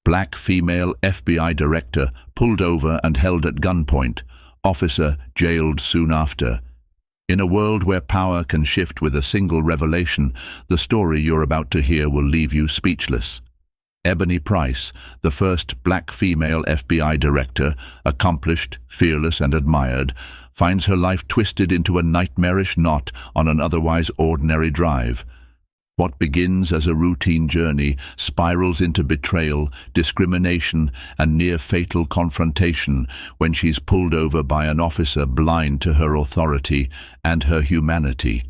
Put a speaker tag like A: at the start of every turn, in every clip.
A: black female FBI director pulled over and held at gunpoint, officer jailed soon after. In a world where power can shift with a single revelation, the story you're about to hear will leave you speechless. Ebony Price, the first black female FBI director, accomplished, fearless and admired, finds her life twisted into a nightmarish knot on an otherwise ordinary drive. What begins as a routine journey spirals into betrayal, discrimination, and near-fatal confrontation when she's pulled over by an officer blind to her authority and her humanity.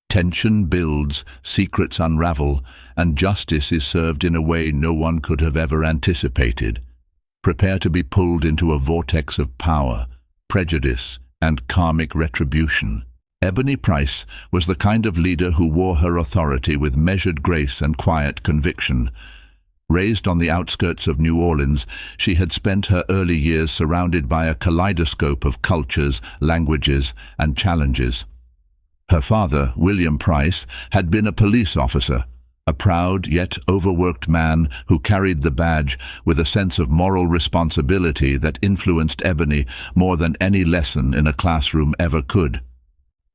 A: Tension builds, secrets unravel, and justice is served in a way no one could have ever anticipated. Prepare to be pulled into a vortex of power, prejudice, and karmic retribution. Ebony Price was the kind of leader who wore her authority with measured grace and quiet conviction. Raised on the outskirts of New Orleans, she had spent her early years surrounded by a kaleidoscope of cultures, languages, and challenges. Her father, William Price, had been a police officer, a proud yet overworked man who carried the badge with a sense of moral responsibility that influenced Ebony more than any lesson in a classroom ever could.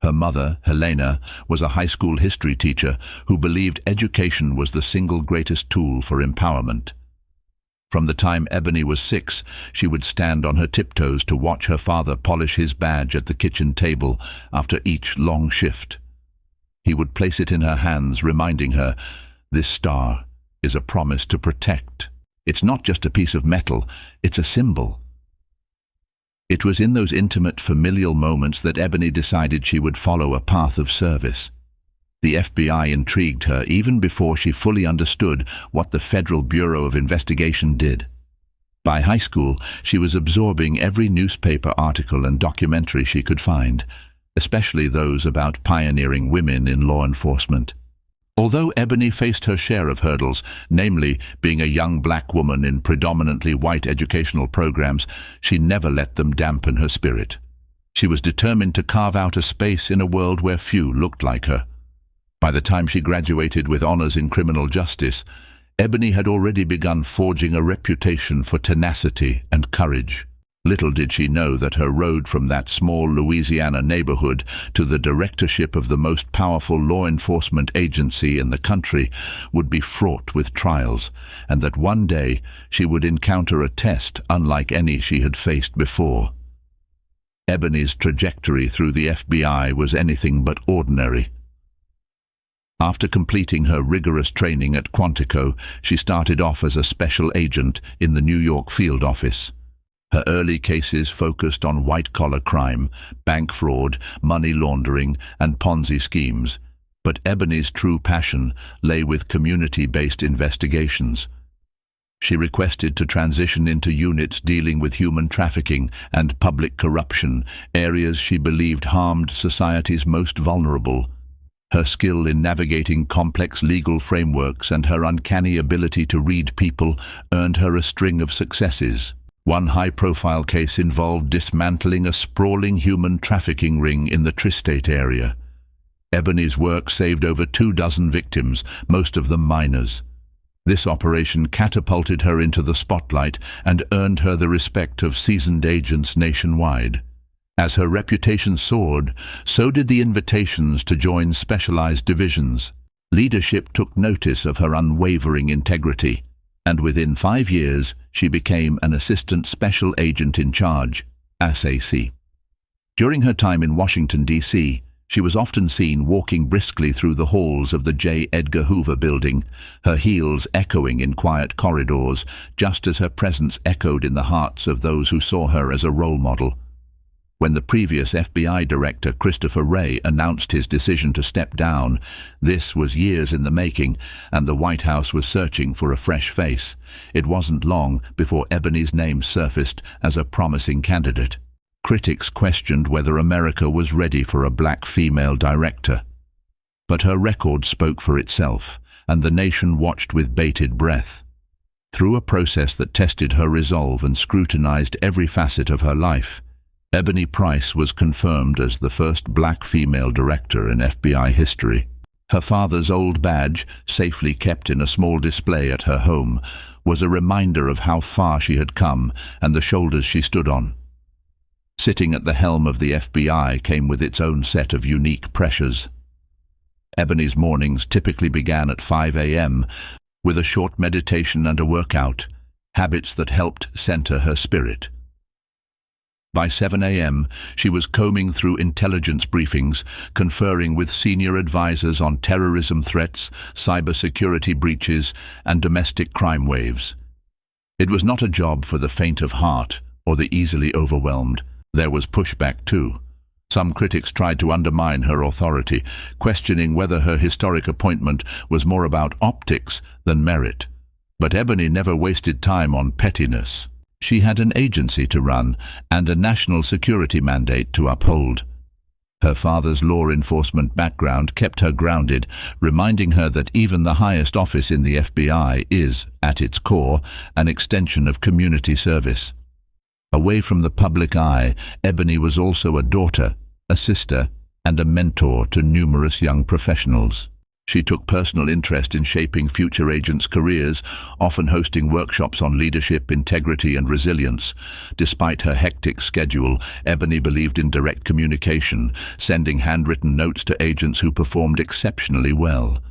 A: Her mother, Helena, was a high school history teacher who believed education was the single greatest tool for empowerment. From the time Ebony was 6, she would stand on her tiptoes to watch her father polish his badge at the kitchen table after each long shift. He would place it in her hands, reminding her, "This star is a promise to protect. It's not just a piece of metal, it's a symbol." It was in those intimate, familial moments that Ebony decided she would follow a path of service. The FBI intrigued her even before she fully understood what the Federal Bureau of Investigation did. By high school, she was absorbing every newspaper article and documentary she could find, especially those about pioneering women in law enforcement. Although Ebony faced her share of hurdles, namely being a young black woman in predominantly white educational programs, she never let them dampen her spirit. She was determined to carve out a space in a world where few looked like her. By the time she graduated with honors in criminal justice, Ebony had already begun forging a reputation for tenacity and courage. Little did she know that her road from that small Louisiana neighborhood to the directorship of the most powerful law enforcement agency in the country would be fraught with trials, and that one day she would encounter a test unlike any she had faced before. Ebony's trajectory through the FBI was anything but ordinary. After completing her rigorous training at Quantico, she started off as a special agent in the New York field office. Her early cases focused on white-collar crime, bank fraud, money laundering, and Ponzi schemes, but Ebony's true passion lay with community-based investigations. She requested to transition into units dealing with human trafficking and public corruption, areas she believed harmed society's most vulnerable. Her skill in navigating complex legal frameworks and her uncanny ability to read people earned her a string of successes. One high-profile case involved dismantling a sprawling human trafficking ring in the Tri-State area. Ebony's work saved over 24 victims, most of them minors. This operation catapulted her into the spotlight and earned her the respect of seasoned agents nationwide. As her reputation soared, so did the invitations to join specialized divisions. Leadership took notice of her unwavering integrity, and within 5 years she became an Assistant Special Agent in Charge, ASAC. During her time in Washington, D.C., she was often seen walking briskly through the halls of the J. Edgar Hoover building, her heels echoing in quiet corridors, just as her presence echoed in the hearts of those who saw her as a role model. When the previous FBI director, Christopher Wray, announced his decision to step down, this was years in the making, and the White House was searching for a fresh face. It wasn't long before Ebony's name surfaced as a promising candidate. Critics questioned whether America was ready for a black female director. But her record spoke for itself, and the nation watched with bated breath. Through a process that tested her resolve and scrutinized every facet of her life, Ebony Price was confirmed as the first black female director in FBI history. Her father's old badge, safely kept in a small display at her home, was a reminder of how far she had come and the shoulders she stood on. Sitting at the helm of the FBI came with its own set of unique pressures. Ebony's mornings typically began at 5 a.m. with a short meditation and a workout, habits that helped center her spirit. By 7 a.m., she was combing through intelligence briefings, conferring with senior advisors on terrorism threats, cybersecurity breaches, and domestic crime waves. It was not a job for the faint of heart or the easily overwhelmed. There was pushback too. Some critics tried to undermine her authority, questioning whether her historic appointment was more about optics than merit. But Ebony never wasted time on pettiness. She had an agency to run and a national security mandate to uphold. Her father's law enforcement background kept her grounded, reminding her that even the highest office in the FBI is, at its core, an extension of community service. Away from the public eye, Ebony was also a daughter, a sister, and a mentor to numerous young professionals. She took personal interest in shaping future agents' careers, often hosting workshops on leadership, integrity, and resilience. Despite her hectic schedule, Ebony believed in direct communication, sending handwritten notes to agents who performed exceptionally well.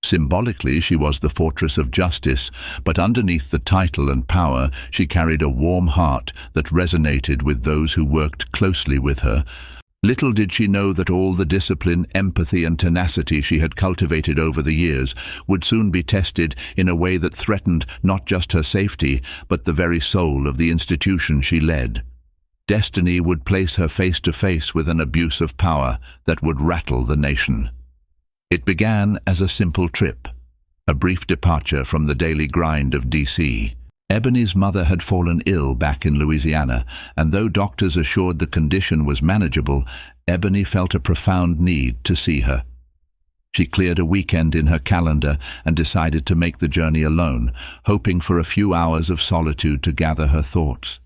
A: Symbolically, she was the fortress of justice, but underneath the title and power, she carried a warm heart that resonated with those who worked closely with her. Little did she know that all the discipline, empathy, and tenacity she had cultivated over the years would soon be tested in a way that threatened not just her safety, but the very soul of the institution she led. Destiny would place her face to face with an abuse of power that would rattle the nation. It began as a simple trip, a brief departure from the daily grind of D.C. Ebony's mother had fallen ill back in Louisiana, and though doctors assured the condition was manageable, Ebony felt a profound need to see her. She cleared a weekend in her calendar and decided to make the journey alone, hoping for a few hours of solitude to gather her thoughts.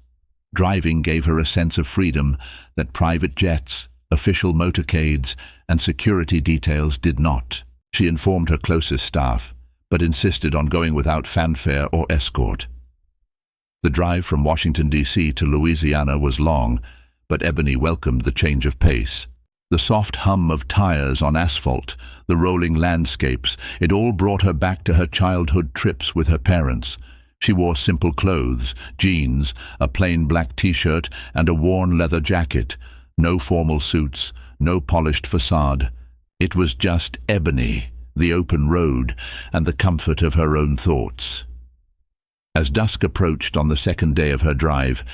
A: Driving gave her a sense of freedom that private jets, official motorcades, and security details did not. She informed her closest staff, but insisted on going without fanfare or escort. The drive from Washington, D.C. to Louisiana was long, but Ebony welcomed the change of pace. The soft hum of tires on asphalt, the rolling landscapes, it all brought her back to her childhood trips with her parents. She wore simple clothes, jeans, a plain black t-shirt, and a worn leather jacket. No formal suits, no polished facade. It was just Ebony, the open road, and the comfort of her own thoughts. As dusk approached on the second day of her drive,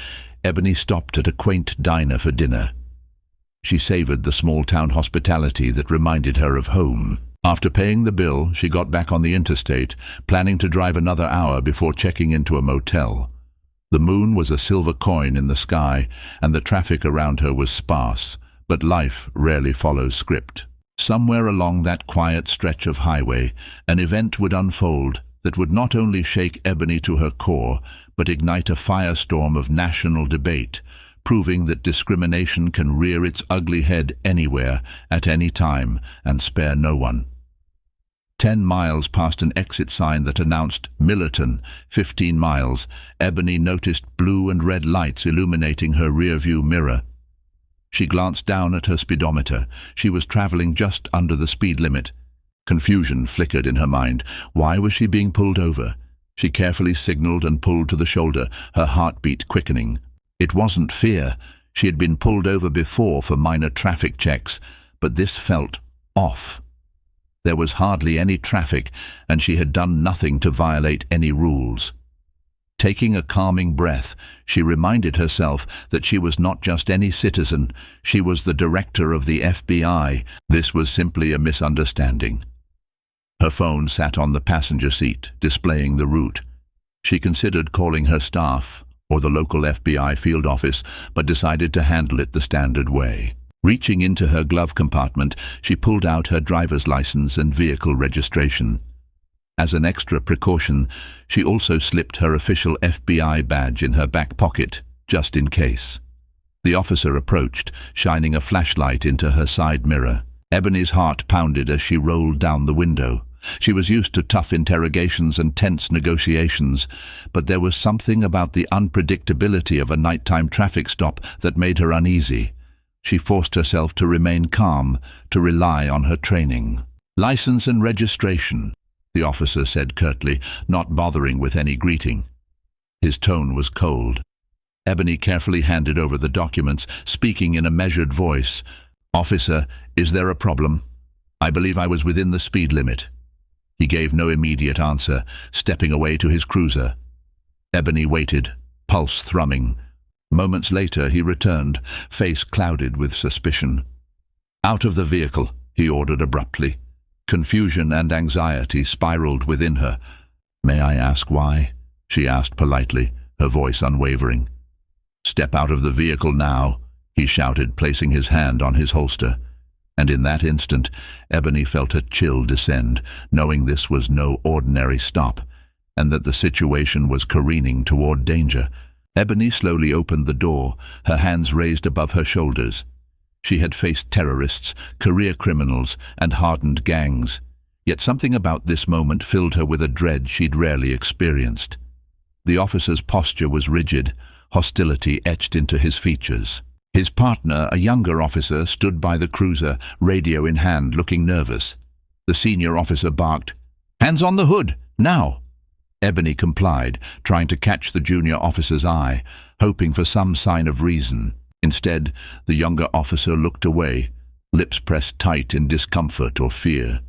A: Ebony stopped at a quaint diner for dinner. She savored the small-town hospitality that reminded her of home. After paying the bill, she got back on the interstate, planning to drive another hour before checking into a motel. The moon was a silver coin in the sky, and the traffic around her was sparse, but life rarely follows script. Somewhere along that quiet stretch of highway, an event would unfold that would not only shake Ebony to her core, but ignite a firestorm of national debate, proving that discrimination can rear its ugly head anywhere, at any time, and spare no one. 10 miles past an exit sign that announced Millerton, 15 miles, Ebony noticed blue and red lights illuminating her rearview mirror. She glanced down at her speedometer. She was traveling just under the speed limit. Confusion flickered in her mind. Why was she being pulled over? She carefully signaled and pulled to the shoulder, her heartbeat quickening. It wasn't fear. She had been pulled over before for minor traffic checks, but this felt off. There was hardly any traffic, and she had done nothing to violate any rules. Taking a calming breath, she reminded herself that she was not just any citizen, she was the director of the FBI. This was simply a misunderstanding. Her phone sat on the passenger seat, displaying the route. She considered calling her staff or the local FBI field office, but decided to handle it the standard way. Reaching into her glove compartment, she pulled out her driver's license and vehicle registration. As an extra precaution, she also slipped her official FBI badge in her back pocket, just in case. The officer approached, shining a flashlight into her side mirror. Ebony's heart pounded as she rolled down the window. She was used to tough interrogations and tense negotiations, but there was something about the unpredictability of a nighttime traffic stop that made her uneasy. She forced herself to remain calm, to rely on her training. "License and registration," the officer said curtly, not bothering with any greeting. His tone was cold. Ebony carefully handed over the documents, speaking in a measured voice. "Officer, is there a problem? I believe I was within the speed limit." He gave no immediate answer, stepping away to his cruiser. Ebony waited, pulse thrumming. Moments later he returned, face clouded with suspicion. "Out of the vehicle," he ordered abruptly. Confusion and anxiety spiraled within her. "May I ask why?" she asked politely, her voice unwavering. "Step out of the vehicle now," he shouted, placing his hand on his holster. And in that instant, Ebony felt a chill descend, knowing this was no ordinary stop, and that the situation was careening toward danger. Ebony slowly opened the door, her hands raised above her shoulders. She had faced terrorists, career criminals, and hardened gangs. Yet something about this moment filled her with a dread she'd rarely experienced. The officer's posture was rigid, hostility etched into his features. His partner, a younger officer, stood by the cruiser, radio in hand, looking nervous. The senior officer barked, "Hands on the hood, now!" Ebony complied, trying to catch the junior officer's eye, hoping for some sign of reason. Instead, the younger officer looked away, lips pressed tight in discomfort or fear.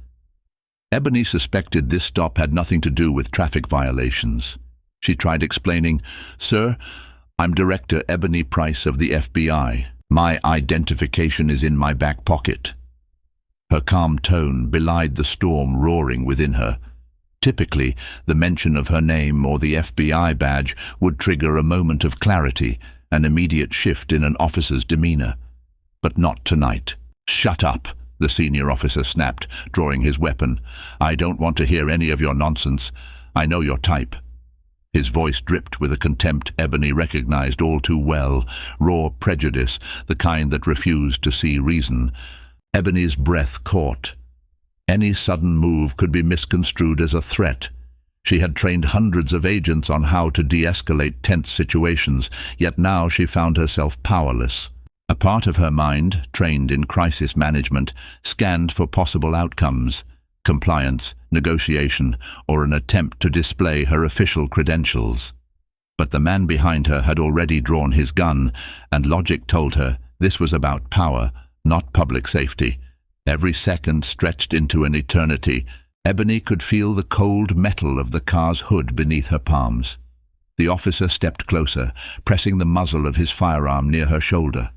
A: Ebony suspected this stop had nothing to do with traffic violations. She tried explaining, "Sir, I'm Director Ebony Price of the FBI. My identification is in my back pocket." Her calm tone belied the storm roaring within her. Typically, the mention of her name or the FBI badge would trigger a moment of clarity, an immediate shift in an officer's demeanor. But not tonight. "Shut up," the senior officer snapped, drawing his weapon. "I don't want to hear any of your nonsense. I know your type." His voice dripped with a contempt Ebony recognized all too well, raw prejudice, the kind that refused to see reason. Ebony's breath caught. Any sudden move could be misconstrued as a threat. She had trained hundreds of agents on how to de-escalate tense situations, yet now she found herself powerless. A part of her mind, trained in crisis management, scanned for possible outcomes: compliance, negotiation, or an attempt to display her official credentials. But the man behind her had already drawn his gun, and logic told her this was about power, not public safety. Every second stretched into an eternity. Ebony could feel the cold metal of the car's hood beneath her palms. The officer stepped closer, pressing the muzzle of his firearm near her shoulder.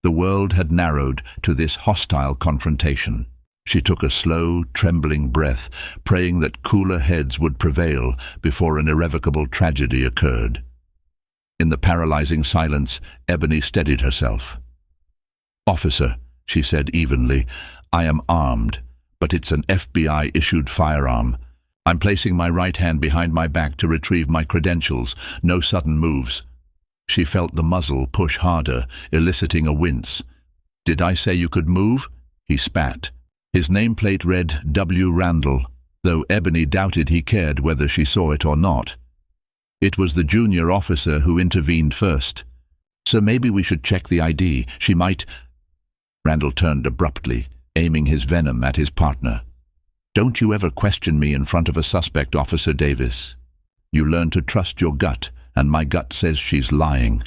A: The world had narrowed to this hostile confrontation. She took a slow, trembling breath, praying that cooler heads would prevail before an irrevocable tragedy occurred. In the paralyzing silence, Ebony steadied herself. "Officer," she said evenly, "I am armed, but it's an FBI-issued firearm. I'm placing my right hand behind my back to retrieve my credentials. No sudden moves." She felt the muzzle push harder, eliciting a wince. "Did I say you could move?" He spat. His nameplate read W. Randall, though Ebony doubted he cared whether she saw it or not. It was the junior officer who intervened first. "So maybe we should check the ID. She might—" Randall turned abruptly, aiming his venom at his partner. "Don't you ever question me in front of a suspect, Officer Davis. You learn to trust your gut, and my gut says she's lying."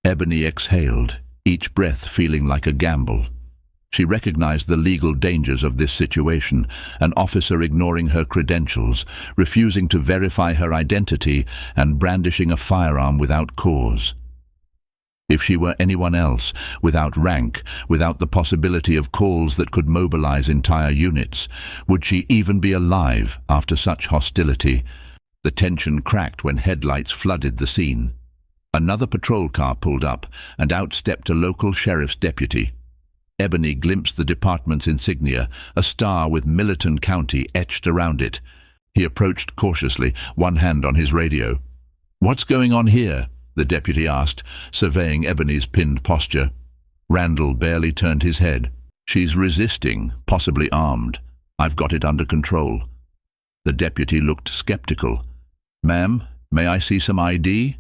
A: Ebony exhaled, each breath feeling like a gamble. She recognized the legal dangers of this situation, an officer ignoring her credentials, refusing to verify her identity, and brandishing a firearm without cause. If she were anyone else, without rank, without the possibility of calls that could mobilize entire units, would she even be alive after such hostility? The tension cracked when headlights flooded the scene. Another patrol car pulled up, and out stepped a local sheriff's deputy. Ebony glimpsed the department's insignia, a star with Millerton County etched around it. He approached cautiously, one hand on his radio. "What's going on here?" the deputy asked, surveying Ebony's pinned posture. Randall barely turned his head. She's resisting, possibly armed. I've got it under control." The deputy looked skeptical. "Ma'am, may I see some ID?"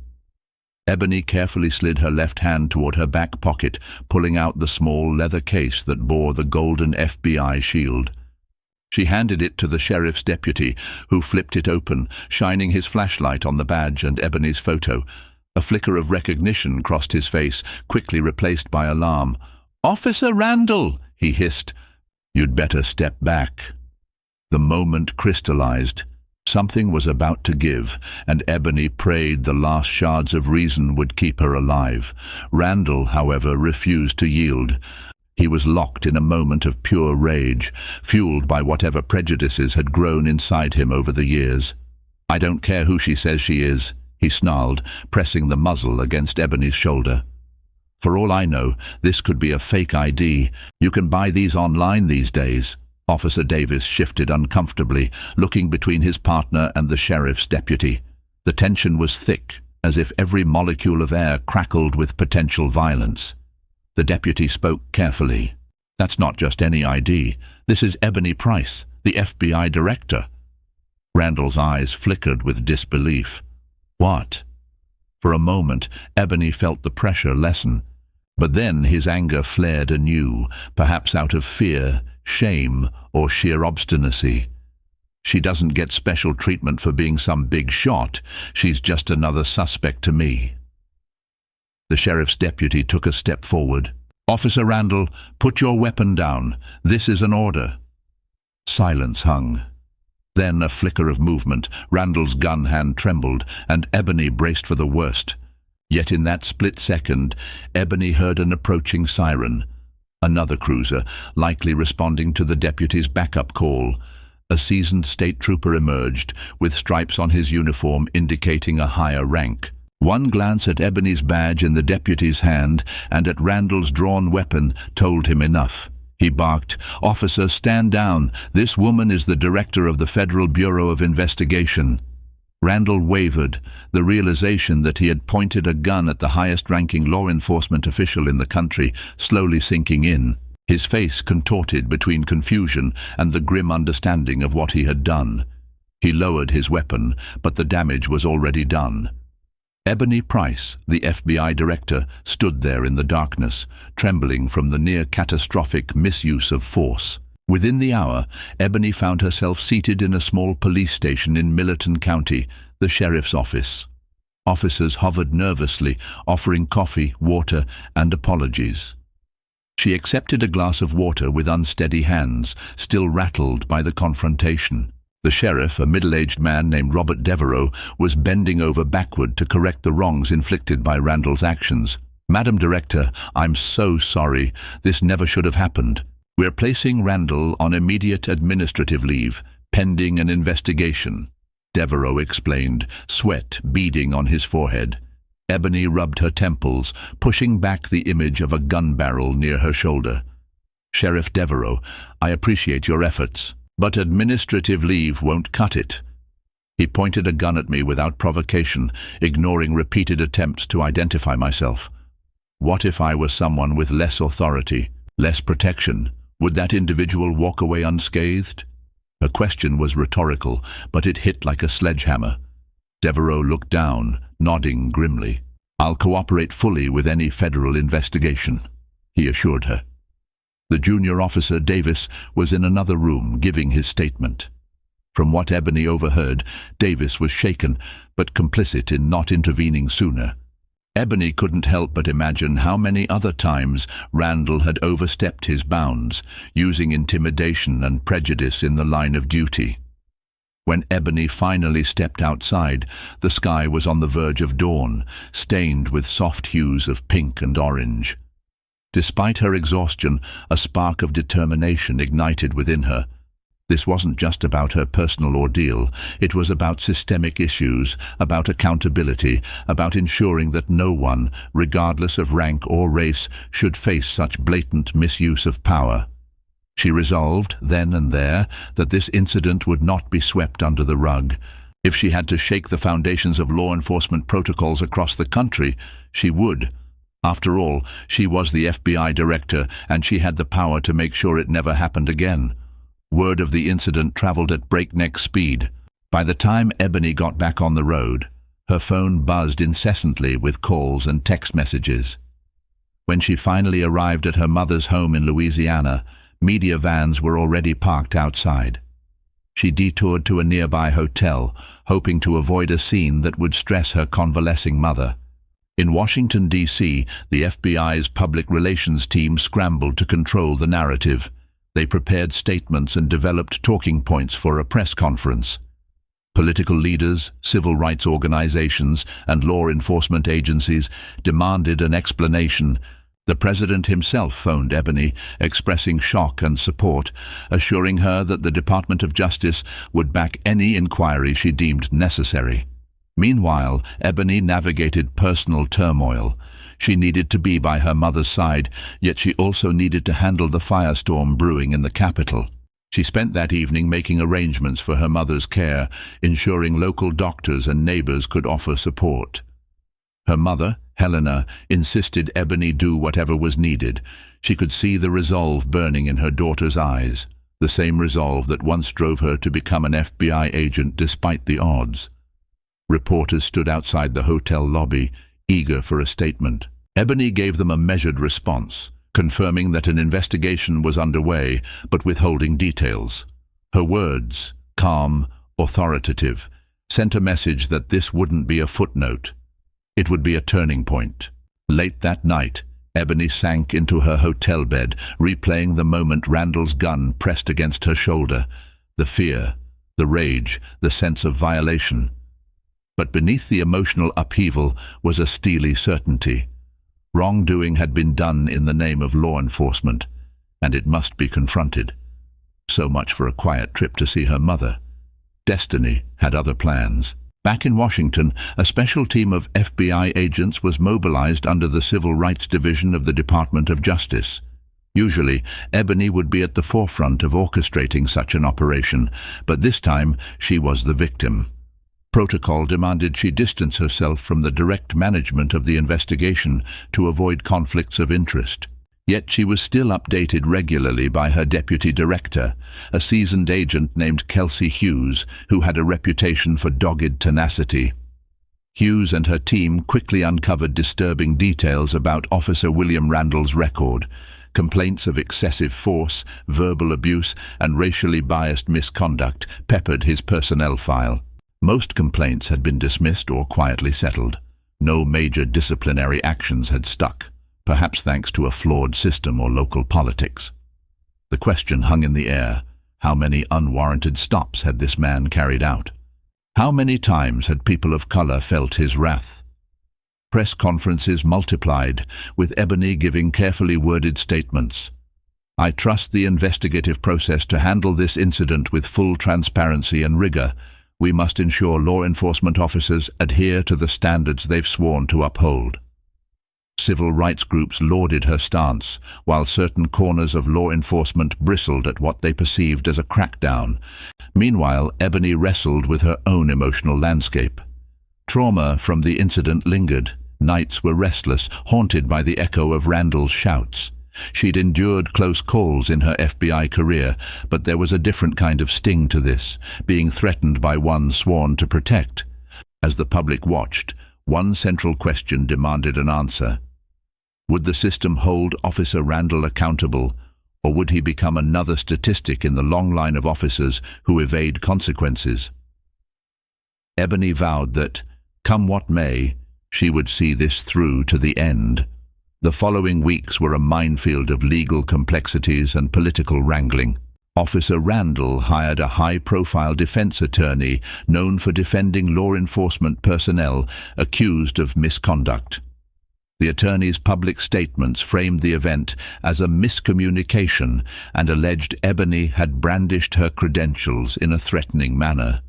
A: Ebony carefully slid her left hand toward her back pocket, pulling out the small leather case that bore the golden FBI shield. She handed it to the sheriff's deputy, who flipped it open, shining his flashlight on the badge and Ebony's photo. A flicker of recognition crossed his face, quickly replaced by alarm. "Officer Randall!" he hissed. "You'd better step back." The moment crystallized. Something was about to give, and Ebony prayed the last shards of reason would keep her alive. Randall, however, refused to yield. He was locked in a moment of pure rage, fueled by whatever prejudices had grown inside him over the years. "I don't care who she says she is," he snarled, pressing the muzzle against Ebony's shoulder. "For all I know, this could be a fake ID. You can buy these online these days." Officer Davis shifted uncomfortably, looking between his partner and the sheriff's deputy. The tension was thick, as if every molecule of air crackled with potential violence. The deputy spoke carefully. "That's not just any ID. This is Ebony Price, the FBI director." Randall's eyes flickered with disbelief. "What?" For a moment, Ebony felt the pressure lessen. But then his anger flared anew, perhaps out of fear, shame, or sheer obstinacy. "She doesn't get special treatment for being some big shot. She's just another suspect to me." The sheriff's deputy took a step forward. "Officer Randall, put your weapon down. This is an order." Silence hung. Then a flicker of movement. Randall's gun hand trembled, and Ebony braced for the worst. Yet in that split second, Ebony heard an approaching siren. Another cruiser, likely responding to the deputy's backup call. A seasoned state trooper emerged, with stripes on his uniform indicating a higher rank. One glance at Ebony's badge in the deputy's hand and at Randall's drawn weapon told him enough. He barked, "Officer, stand down. This woman is the director of the Federal Bureau of Investigation." Randall wavered, the realization that he had pointed a gun at the highest-ranking law enforcement official in the country slowly sinking in. His face contorted between confusion and the grim understanding of what he had done. He lowered his weapon, but the damage was already done. Ebony Price, the FBI director, stood there in the darkness, trembling from the near-catastrophic misuse of force. Within the hour, Ebony found herself seated in a small police station in Millerton County, the sheriff's office. Officers hovered nervously, offering coffee, water, and apologies. She accepted a glass of water with unsteady hands, still rattled by the confrontation. The sheriff, a middle-aged man named Robert Devereaux, was bending over backward to correct the wrongs inflicted by Randall's actions. "Madam Director, I'm so sorry. This never should have happened. We're placing Randall on immediate administrative leave, pending an investigation," Devereaux explained, sweat beading on his forehead. Ebony rubbed her temples, pushing back the image of a gun barrel near her shoulder. "Sheriff Devereaux, I appreciate your efforts, but administrative leave won't cut it." He pointed a gun at me without provocation, ignoring repeated attempts to identify myself. What if I were someone with less authority, less protection? Would that individual walk away unscathed? Her question was rhetorical, but it hit like a sledgehammer. Devereaux looked down, nodding grimly. "I'll cooperate fully with any federal investigation," he assured her. The junior officer, Davis, was in another room giving his statement. From what Ebony overheard, Davis was shaken, but complicit in not intervening sooner. Ebony couldn't help but imagine how many other times Randall had overstepped his bounds, using intimidation and prejudice in the line of duty. When Ebony finally stepped outside, the sky was on the verge of dawn, stained with soft hues of pink and orange. Despite her exhaustion, a spark of determination ignited within her. This wasn't just about her personal ordeal. It was about systemic issues, about accountability, about ensuring that no one, regardless of rank or race, should face such blatant misuse of power. She resolved, then and there, that this incident would not be swept under the rug. If she had to shake the foundations of law enforcement protocols across the country, she would. After all, she was the FBI director, and she had the power to make sure it never happened again. Word of the incident traveled at breakneck speed. By the time Ebony got back on the road, her phone buzzed incessantly with calls and text messages. When she finally arrived at her mother's home in Louisiana, media vans were already parked outside. She detoured to a nearby hotel, hoping to avoid a scene that would stress her convalescing mother. In Washington, D.C., the FBI's public relations team scrambled to control the narrative. They prepared statements and developed talking points for a press conference. Political leaders, civil rights organizations, and law enforcement agencies demanded an explanation. The president himself phoned Ebony, expressing shock and support, assuring her that the Department of Justice would back any inquiry she deemed necessary. Meanwhile, Ebony navigated personal turmoil. She needed to be by her mother's side, yet she also needed to handle the firestorm brewing in the capital. She spent that evening making arrangements for her mother's care, ensuring local doctors and neighbors could offer support. Her mother, Helena, insisted Ebony do whatever was needed. She could see the resolve burning in her daughter's eyes, the same resolve that once drove her to become an FBI agent despite the odds. Reporters stood outside the hotel lobby, eager for a statement. Ebony gave them a measured response, confirming that an investigation was underway, but withholding details. Her words, calm, authoritative, sent a message that this wouldn't be a footnote. It would be a turning point. Late that night, Ebony sank into her hotel bed, replaying the moment Randall's gun pressed against her shoulder. The fear, the rage, the sense of violation. But beneath the emotional upheaval was a steely certainty. Wrongdoing had been done in the name of law enforcement, and it must be confronted. So much for a quiet trip to see her mother. Destiny had other plans. Back in Washington, a special team of FBI agents was mobilized under the Civil Rights Division of the Department of Justice. Usually, Ebony would be at the forefront of orchestrating such an operation, but this time she was the victim. Protocol demanded she distance herself from the direct management of the investigation to avoid conflicts of interest. Yet she was still updated regularly by her deputy director, a seasoned agent named Kelsey Hughes, who had a reputation for dogged tenacity. Hughes and her team quickly uncovered disturbing details about Officer William Randall's record. Complaints of excessive force, verbal abuse, and racially biased misconduct peppered his personnel file. Most complaints had been dismissed or quietly settled. No major disciplinary actions had stuck, perhaps thanks to a flawed system or local politics. The question hung in the air: how many unwarranted stops had this man carried out? How many times had people of color felt his wrath? Press conferences multiplied, with Ebony giving carefully worded statements. "I trust the investigative process to handle this incident with full transparency and rigor. We must ensure law enforcement officers adhere to the standards they've sworn to uphold." Civil rights groups lauded her stance, while certain corners of law enforcement bristled at what they perceived as a crackdown. Meanwhile, Ebony wrestled with her own emotional landscape. Trauma from the incident lingered. Nights were restless, haunted by the echo of Randall's shouts. She'd endured close calls in her FBI career, but there was a different kind of sting to this, being threatened by one sworn to protect. As the public watched, one central question demanded an answer. Would the system hold Officer Randall accountable, or would he become another statistic in the long line of officers who evade consequences? Ebony vowed that, come what may, she would see this through to the end. The following weeks were a minefield of legal complexities and political wrangling. Officer Randall hired a high-profile defense attorney known for defending law enforcement personnel accused of misconduct. The attorney's public statements framed the event as a miscommunication and alleged Ebony had brandished her credentials in a threatening manner.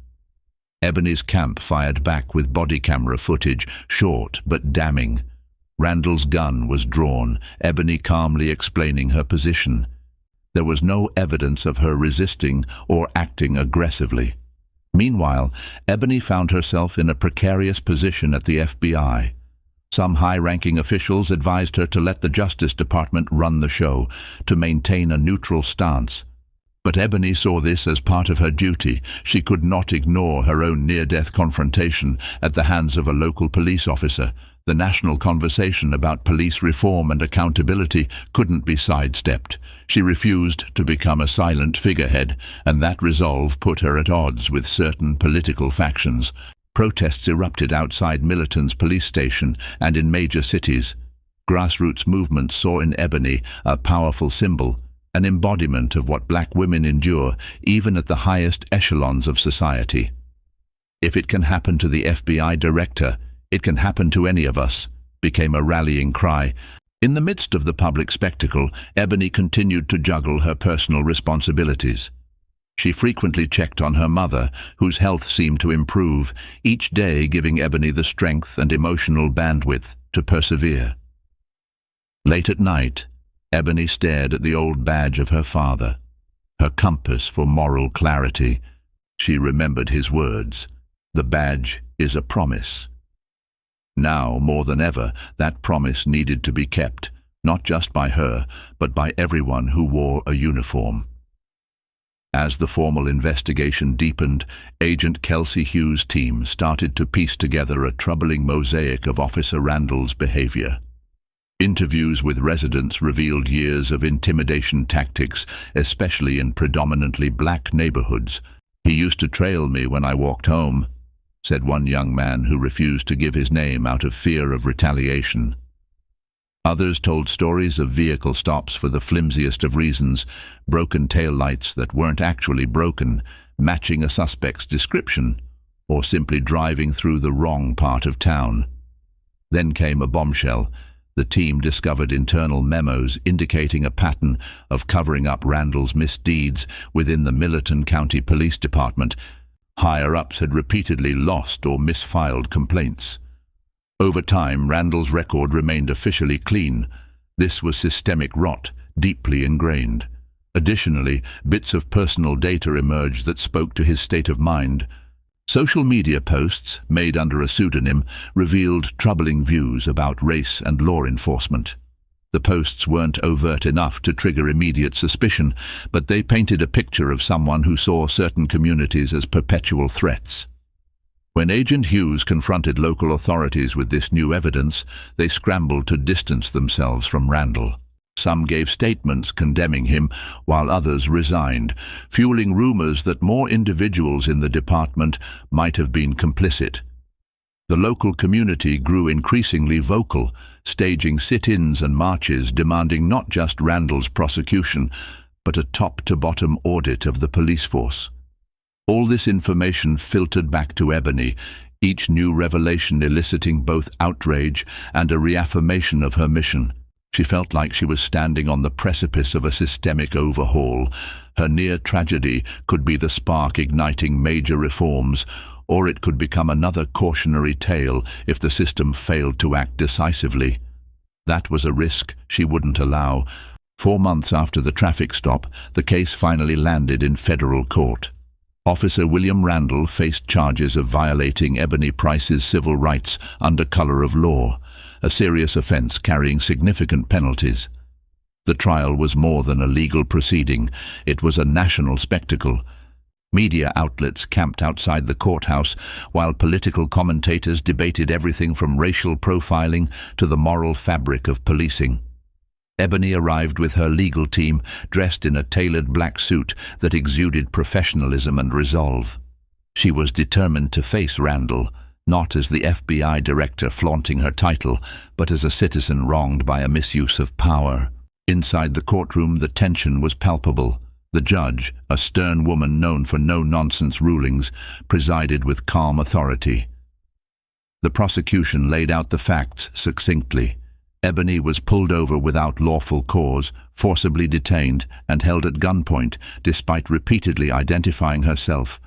A: Ebony's camp fired back with body camera footage, short but damning. Randall's gun was drawn, Ebony calmly explaining her position. There was no evidence of her resisting or acting aggressively. Meanwhile, Ebony found herself in a precarious position at the FBI. Some high-ranking officials advised her to let the Justice Department run the show, to maintain a neutral stance. But Ebony saw this as part of her duty. She could not ignore her own near-death confrontation at the hands of a local police officer. The national conversation about police reform and accountability couldn't be sidestepped. She refused to become a silent figurehead, and that resolve put her at odds with certain political factions. Protests erupted outside Milton's police station and in major cities. Grassroots movements saw in Ebony a powerful symbol, an embodiment of what black women endure even at the highest echelons of society. "If it can happen to the FBI director, it can happen to any of us," became a rallying cry. In the midst of the public spectacle, Ebony continued to juggle her personal responsibilities. She frequently checked on her mother, whose health seemed to improve, each day giving Ebony the strength and emotional bandwidth to persevere. Late at night, Ebony stared at the old badge of her father, her compass for moral clarity. She remembered his words, "The badge is a promise." Now, more than ever, that promise needed to be kept, not just by her, but by everyone who wore a uniform. As the formal investigation deepened, Agent Kelsey Hughes' team started to piece together a troubling mosaic of Officer Randall's behavior. Interviews with residents revealed years of intimidation tactics, especially in predominantly black neighborhoods. "He used to trail me when I walked home," said one young man who refused to give his name out of fear of retaliation. Others told stories of vehicle stops for the flimsiest of reasons, broken taillights that weren't actually broken, matching a suspect's description, or simply driving through the wrong part of town. Then came a bombshell. The team discovered internal memos indicating a pattern of covering up Randall's misdeeds within the Milton County Police Department. Higher-ups had repeatedly lost or misfiled complaints. Over time, Randall's record remained officially clean. This was systemic rot, deeply ingrained. Additionally, bits of personal data emerged that spoke to his state of mind. Social media posts, made under a pseudonym, revealed troubling views about race and law enforcement. The posts weren't overt enough to trigger immediate suspicion, but they painted a picture of someone who saw certain communities as perpetual threats. When Agent Hughes confronted local authorities with this new evidence, they scrambled to distance themselves from Randall. Some gave statements condemning him, while others resigned, fueling rumors that more individuals in the department might have been complicit. The local community grew increasingly vocal, staging sit-ins and marches demanding not just Randall's prosecution, but a top-to-bottom audit of the police force. All this information filtered back to Ebony, each new revelation eliciting both outrage and a reaffirmation of her mission. She felt like she was standing on the precipice of a systemic overhaul. Her near tragedy could be the spark igniting major reforms, or it could become another cautionary tale if the system failed to act decisively. That was a risk she wouldn't allow. 4 months after the traffic stop, the case finally landed in federal court. Officer William Randall faced charges of violating Ebony Price's civil rights under color of law, a serious offense carrying significant penalties. The trial was more than a legal proceeding. It was a national spectacle. Media outlets camped outside the courthouse, while political commentators debated everything from racial profiling to the moral fabric of policing. Ebony arrived with her legal team, dressed in a tailored black suit that exuded professionalism and resolve. She was determined to face Randall, not as the FBI director flaunting her title, but as a citizen wronged by a misuse of power. Inside the courtroom, the tension was palpable. The judge, a stern woman known for no-nonsense rulings, presided with calm authority. The prosecution laid out the facts succinctly. Ebony was pulled over without lawful cause, forcibly detained, and held at gunpoint, despite repeatedly identifying herself.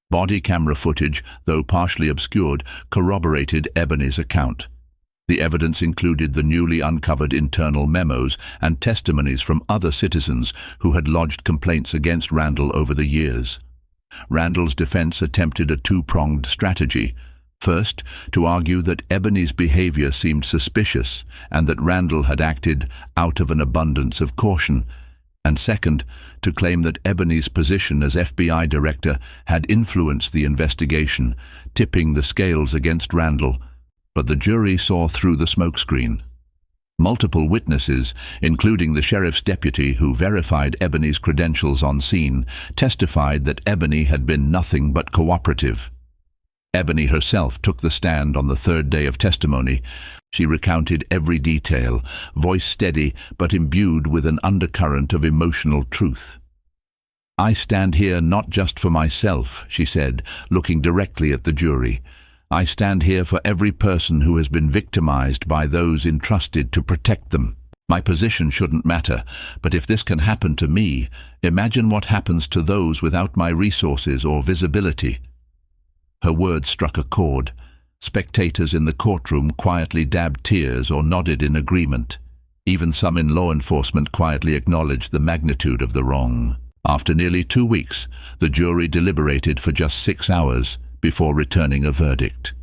A: Body camera footage, though partially obscured, corroborated Ebony's account. The evidence included the newly uncovered internal memos and testimonies from other citizens who had lodged complaints against Randall over the years. Randall's defense attempted a two-pronged strategy. First, to argue that Ebony's behavior seemed suspicious and that Randall had acted out of an abundance of caution, and second, to claim that Ebony's position as FBI director had influenced the investigation, tipping the scales against Randall. But the jury saw through the smokescreen. Multiple witnesses, including the sheriff's deputy who verified Ebony's credentials on scene, testified that Ebony had been nothing but cooperative. Ebony herself took the stand on the third day of testimony. She recounted every detail, voice steady but imbued with an undercurrent of emotional truth. "I stand here not just for myself," she said, looking directly at the jury. "I stand here for every person who has been victimized by those entrusted to protect them. My position shouldn't matter, but if this can happen to me, imagine what happens to those without my resources or visibility." Her words struck a chord. Spectators in the courtroom quietly dabbed tears or nodded in agreement. Even some in law enforcement quietly acknowledged the magnitude of the wrong. After nearly 2 weeks, the jury deliberated for just 6 hours before returning a verdict.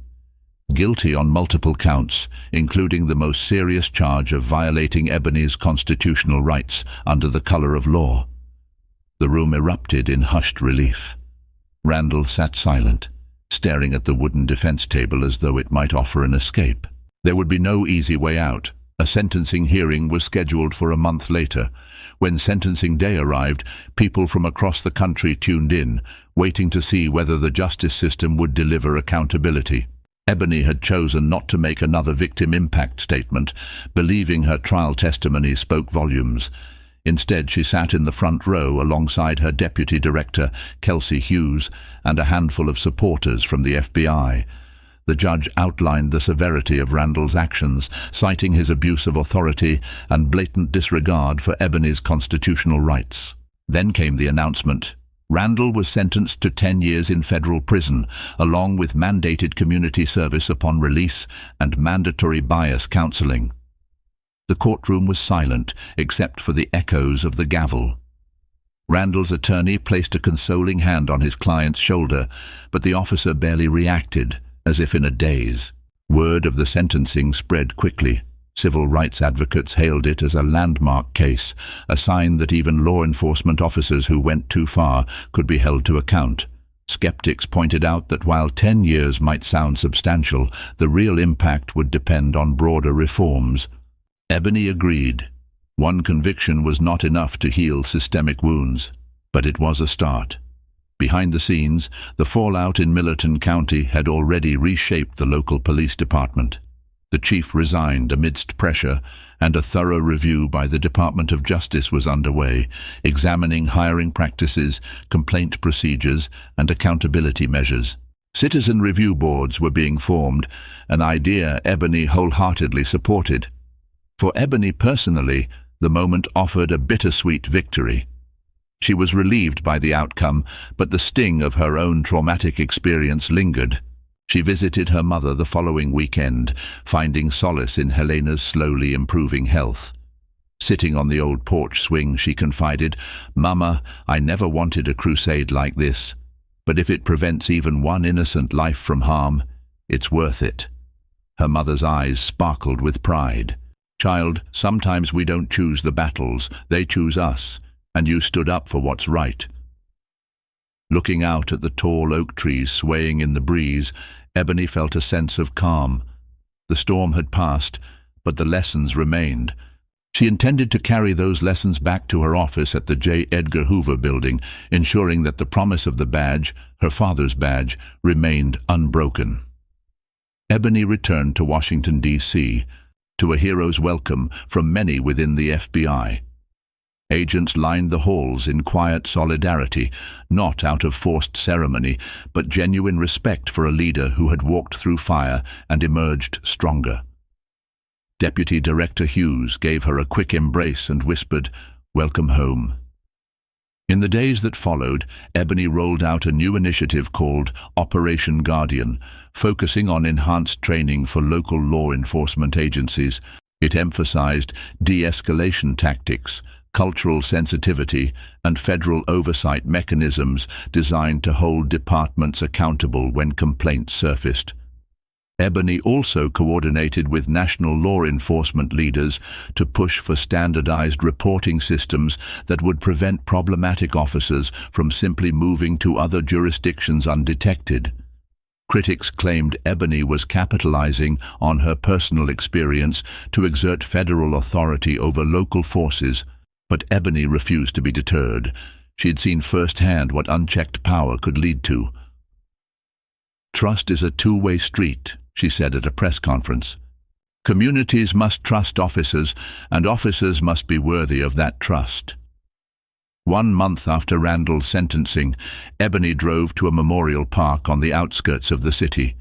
A: Guilty on multiple counts, including the most serious charge of violating Ebony's constitutional rights under the color of law. The room erupted in hushed relief. Randall sat silent, staring at the wooden defense table as though it might offer an escape. There would be no easy way out. A sentencing hearing was scheduled for a month later. When sentencing day arrived, people from across the country tuned in, waiting to see whether the justice system would deliver accountability. Ebony had chosen not to make another victim impact statement, believing her trial testimony spoke volumes. Instead, she sat in the front row alongside her deputy director, Kelsey Hughes, and a handful of supporters from the FBI. The judge outlined the severity of Randall's actions, citing his abuse of authority and blatant disregard for Ebony's constitutional rights. Then came the announcement. Randall was sentenced to 10 years in federal prison, along with mandated community service upon release and mandatory bias counseling. The courtroom was silent, except for the echoes of the gavel. Randall's attorney placed a consoling hand on his client's shoulder, but the officer barely reacted, as if in a daze. Word of the sentencing spread quickly. Civil rights advocates hailed it as a landmark case, a sign that even law enforcement officers who went too far could be held to account. Skeptics pointed out that while 10 years might sound substantial, the real impact would depend on broader reforms. Ebony agreed. One conviction was not enough to heal systemic wounds, but it was a start. Behind the scenes, the fallout in Millerton County had already reshaped the local police department. The chief resigned amidst pressure, and a thorough review by the Department of Justice was underway, examining hiring practices, complaint procedures, and accountability measures. Citizen review boards were being formed, an idea Ebony wholeheartedly supported. For Ebony personally, the moment offered a bittersweet victory. She was relieved by the outcome, but the sting of her own traumatic experience lingered. She visited her mother the following weekend, finding solace in Helena's slowly improving health. Sitting on the old porch swing, she confided, "Mama, I never wanted a crusade like this, but if it prevents even one innocent life from harm, it's worth it." Her mother's eyes sparkled with pride. "Child, sometimes we don't choose the battles, they choose us, and you stood up for what's right." Looking out at the tall oak trees swaying in the breeze, Ebony felt a sense of calm. The storm had passed, but the lessons remained. She intended to carry those lessons back to her office at the J. Edgar Hoover building, ensuring that the promise of the badge, her father's badge, remained unbroken. Ebony returned to Washington, D.C., to a hero's welcome from many within the FBI. Agents lined the halls in quiet solidarity, not out of forced ceremony, but genuine respect for a leader who had walked through fire and emerged stronger. Deputy Director Hughes gave her a quick embrace and whispered, "Welcome home." In the days that followed, Ebony rolled out a new initiative called Operation Guardian, focusing on enhanced training for local law enforcement agencies. It emphasized de-escalation tactics, cultural sensitivity, and federal oversight mechanisms designed to hold departments accountable when complaints surfaced. Ebony also coordinated with national law enforcement leaders to push for standardized reporting systems that would prevent problematic officers from simply moving to other jurisdictions undetected. Critics claimed Ebony was capitalizing on her personal experience to exert federal authority over local forces, but Ebony refused to be deterred. She had seen firsthand what unchecked power could lead to. "Trust is a two-way street," she said at a press conference. "Communities must trust officers, and officers must be worthy of that trust." 1 month after Randall's sentencing, Ebony drove to a memorial park on the outskirts of the city.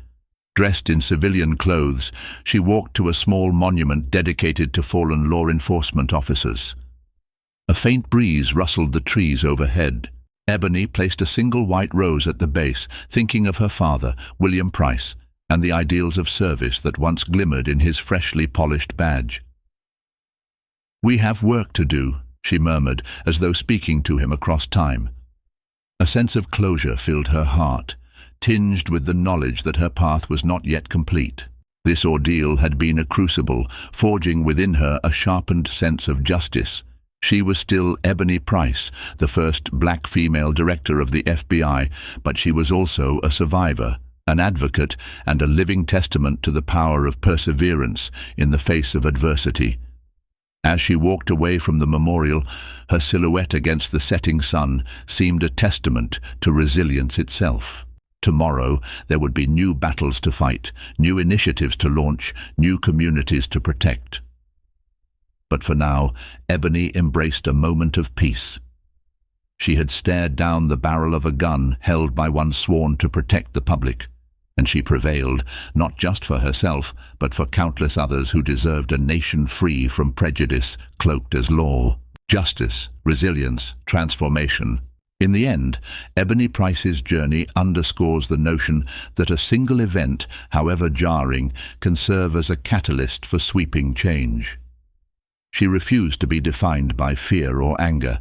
A: Dressed in civilian clothes, she walked to a small monument dedicated to fallen law enforcement officers. A faint breeze rustled the trees overhead. Ebony placed a single white rose at the base, thinking of her father, William Price, and the ideals of service that once glimmered in his freshly polished badge. "We have work to do," she murmured, as though speaking to him across time. A sense of closure filled her heart, tinged with the knowledge that her path was not yet complete. This ordeal had been a crucible, forging within her a sharpened sense of justice. She was still Ebony Price, the first black female director of the FBI, but she was also a survivor, an advocate, and a living testament to the power of perseverance in the face of adversity. As she walked away from the memorial, her silhouette against the setting sun seemed a testament to resilience itself. Tomorrow there would be new battles to fight, new initiatives to launch, new communities to protect. But for now, Ebony embraced a moment of peace. She had stared down the barrel of a gun held by one sworn to protect the public, and she prevailed, not just for herself, but for countless others who deserved a nation free from prejudice cloaked as law. Justice, resilience, transformation. In the end, Ebony Price's journey underscores the notion that a single event, however jarring, can serve as a catalyst for sweeping change. She refused to be defined by fear or anger.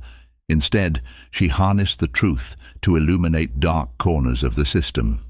A: Instead, she harnessed the truth to illuminate dark corners of the system.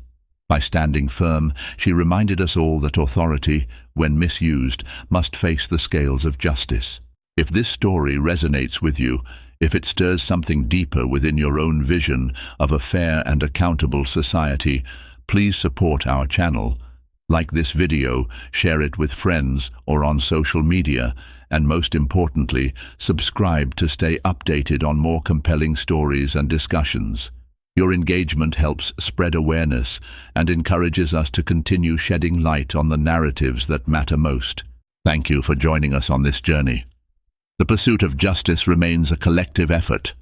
A: By standing firm, she reminded us all that authority, when misused, must face the scales of justice. If this story resonates with you, if it stirs something deeper within your own vision of a fair and accountable society, please support our channel. Like this video, share it with friends or on social media, and most importantly, subscribe to stay updated on more compelling stories and discussions. Your engagement helps spread awareness and encourages us to continue shedding light on the narratives that matter most. Thank you for joining us on this journey. The pursuit of justice remains a collective effort.